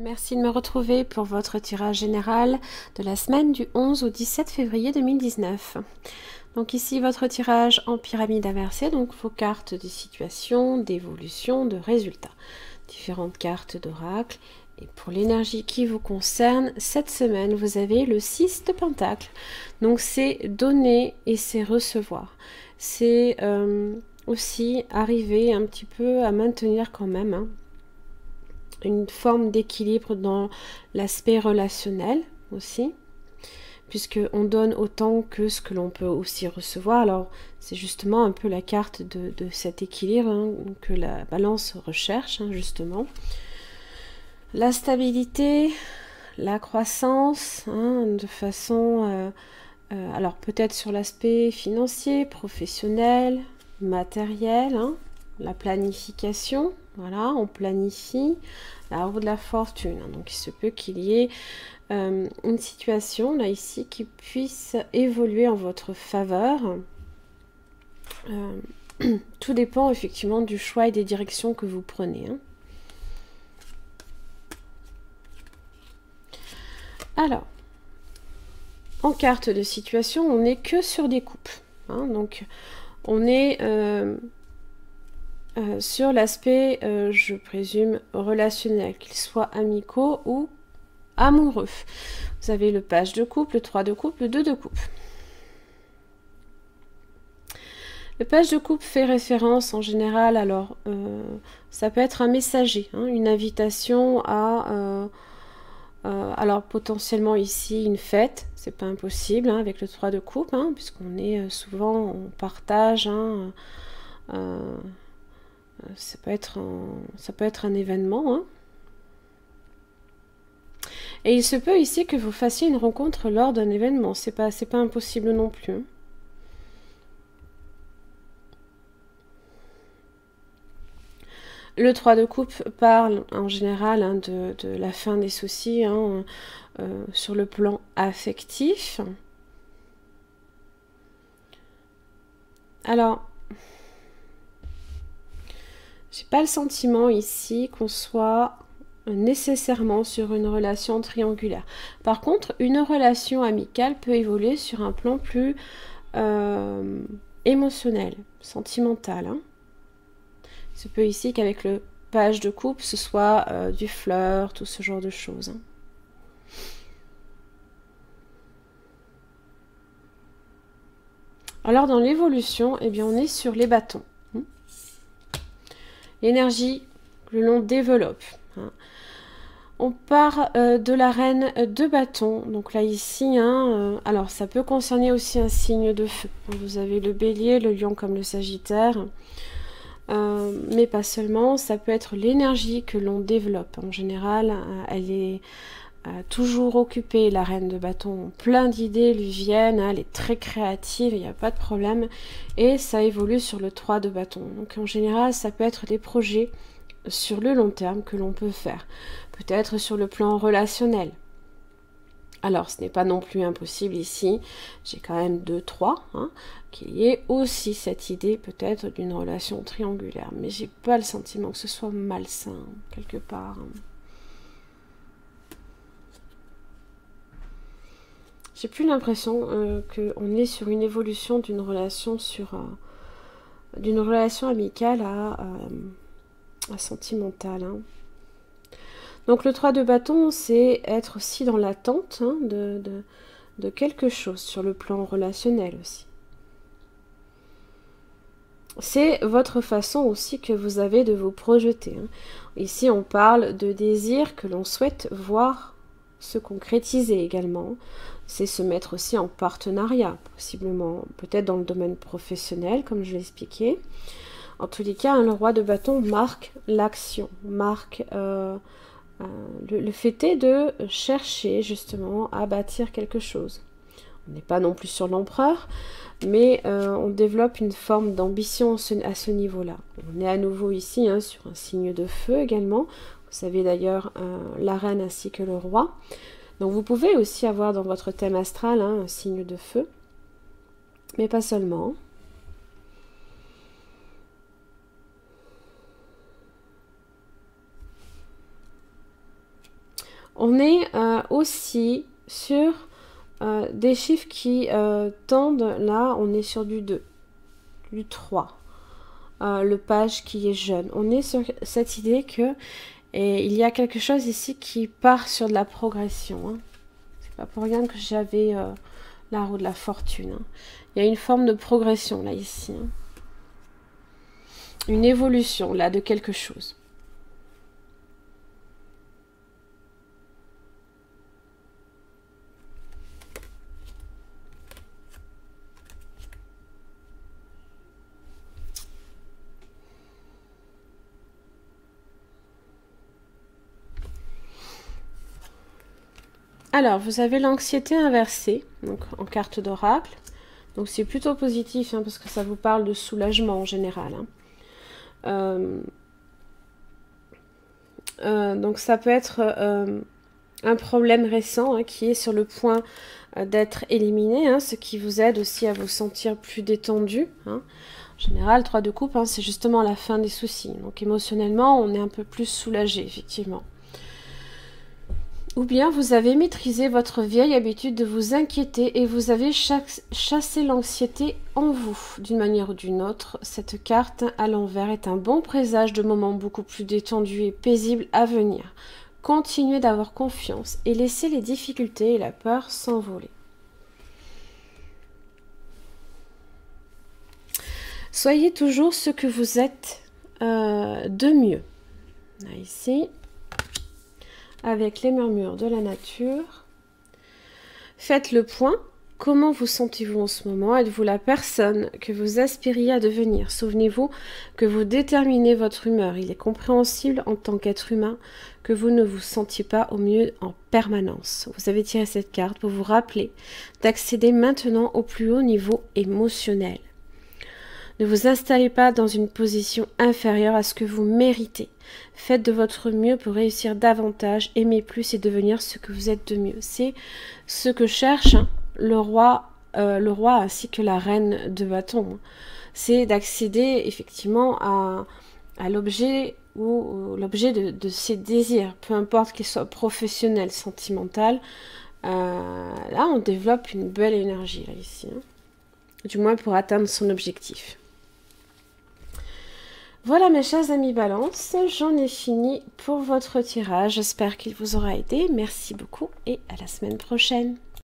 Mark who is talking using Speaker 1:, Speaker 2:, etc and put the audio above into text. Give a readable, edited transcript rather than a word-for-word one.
Speaker 1: Merci de me retrouver pour votre tirage général de la semaine du 11 au 17 février 2019. Donc ici votre tirage en pyramide inversée, donc vos cartes de situation, d'évolution, de résultats. Différentes cartes d'oracle. Et pour l'énergie qui vous concerne, cette semaine, vous avez le 6 de Pentacle. Donc c'est donner et c'est recevoir. C'est aussi arriver un petit peu à maintenir quand même une forme d'équilibre dans l'aspect relationnel aussi, puisqu'on donne autant que ce que l'on peut aussi recevoir. Alors c'est justement un peu la carte de cet équilibre que la balance recherche, justement. La stabilité, la croissance, de façon... alors peut-être sur l'aspect financier, professionnel, matériel, la planification, voilà, on planifie, la roue de la fortune, donc il se peut qu'il y ait une situation là ici qui puisse évoluer en votre faveur. Tout dépend effectivement du choix et des directions que vous prenez. Alors, en carte de situation, on n'est que sur des coupes, donc on est sur l'aspect, je présume, relationnel, qu'ils soient amicaux ou amoureux. Vous avez le page de coupe, le 3 de coupe, le 2 de coupe. Le page de coupe fait référence en général, alors ça peut être un messager, une invitation à... alors potentiellement ici une fête, c'est pas impossible avec le 3 de coupe, puisqu'on est souvent en partage, ça peut être un événement. Et il se peut ici que vous fassiez une rencontre lors d'un événement, c'est pas impossible non plus. Le 3 de coupe parle en général de la fin des soucis sur le plan affectif. Alors, j'ai pas le sentiment ici qu'on soit nécessairement sur une relation triangulaire. Par contre, une relation amicale peut évoluer sur un plan plus émotionnel, sentimental. Il se peut ici qu'avec le page de coupe, ce soit du flirt, tout ce genre de choses. Alors dans l'évolution, eh bien, on est sur les bâtons. L'énergie que l'on développe. On part de la reine de bâton. Donc là ici, alors ça peut concerner aussi un signe de feu. Vous avez le bélier, le lion comme le sagittaire. Mais pas seulement, ça peut être l'énergie que l'on développe. En général, elle est toujours occupée, la reine de bâton. Plein d'idées lui viennent, elle est très créative, il n'y a pas de problème. Et ça évolue sur le 3 de bâton. Donc en général, ça peut être des projets sur le long terme que l'on peut faire. Peut-être sur le plan relationnel. Alors, ce n'est pas non plus impossible ici. J'ai quand même 2-3, qu'il y ait aussi cette idée peut-être d'une relation triangulaire. Mais j'ai pas le sentiment que ce soit malsain, quelque part. J'ai plus l'impression qu'on est sur une évolution d'une relation d'une relation amicale à sentimentale. Donc le 3 de bâton, c'est être aussi dans l'attente de quelque chose sur le plan relationnel aussi. C'est votre façon aussi que vous avez de vous projeter. Ici, on parle de désirs que l'on souhaite voir se concrétiser également. C'est se mettre aussi en partenariat, possiblement, peut-être dans le domaine professionnel, comme je l'ai expliqué. En tous les cas, le roi de bâton marque l'action, marque... le fait est de chercher justement à bâtir quelque chose. On n'est pas non plus sur l'empereur, mais on développe une forme d'ambition à ce niveau-là. On est à nouveau ici sur un signe de feu également. Vous savez d'ailleurs la reine ainsi que le roi. Donc vous pouvez aussi avoir dans votre thème astral un signe de feu, mais pas seulement. On est aussi sur des chiffres qui tendent, là, on est sur du 2, du 3. Le page qui est jeune. On est sur cette idée que il y a quelque chose ici qui part sur de la progression. Hein. C'est pas pour rien que j'avais la roue de la fortune. Hein. Il y a une forme de progression là, ici. Hein. Une évolution là de quelque chose. Alors, vous avez l'anxiété inversée, donc en carte d'oracle. Donc, c'est plutôt positif, hein, parce que ça vous parle de soulagement en général. Hein. Donc, ça peut être un problème récent hein, qui est sur le point d'être éliminé, hein, ce qui vous aide aussi à vous sentir plus détendu. Hein. En général, 3 de coupe, hein, c'est justement la fin des soucis. Donc, émotionnellement, on est un peu plus soulagé, effectivement. Ou bien vous avez maîtrisé votre vieille habitude de vous inquiéter et vous avez chassé l'anxiété en vous. D'une manière ou d'une autre, cette carte à l'envers est un bon présage de moments beaucoup plus détendus et paisibles à venir. Continuez d'avoir confiance et laissez les difficultés et la peur s'envoler. Soyez toujours ce que vous êtes de mieux. Là, ici. Avec les murmures de la nature. Faites le point. Comment vous sentez-vous en ce moment? Êtes-vous la personne que vous aspiriez à devenir? Souvenez-vous que vous déterminez votre humeur. Il est compréhensible en tant qu'être humain que vous ne vous sentiez pas au mieux en permanence. Vous avez tiré cette carte pour vous rappeler d'accéder maintenant au plus haut niveau émotionnel. Ne vous installez pas dans une position inférieure à ce que vous méritez. Faites de votre mieux pour réussir davantage, aimer plus et devenir ce que vous êtes de mieux. C'est ce que cherche le roi ainsi que la reine de bâton. C'est d'accéder effectivement à l'objet ou l'objet de ses désirs, peu importe qu'il soit professionnel, sentimental. Là, on développe une belle énergie là, ici, hein. Du moins pour atteindre son objectif. Voilà mes chers amis Balance, j'en ai fini pour votre tirage. J'espère qu'il vous aura aidé. Merci beaucoup et à la semaine prochaine.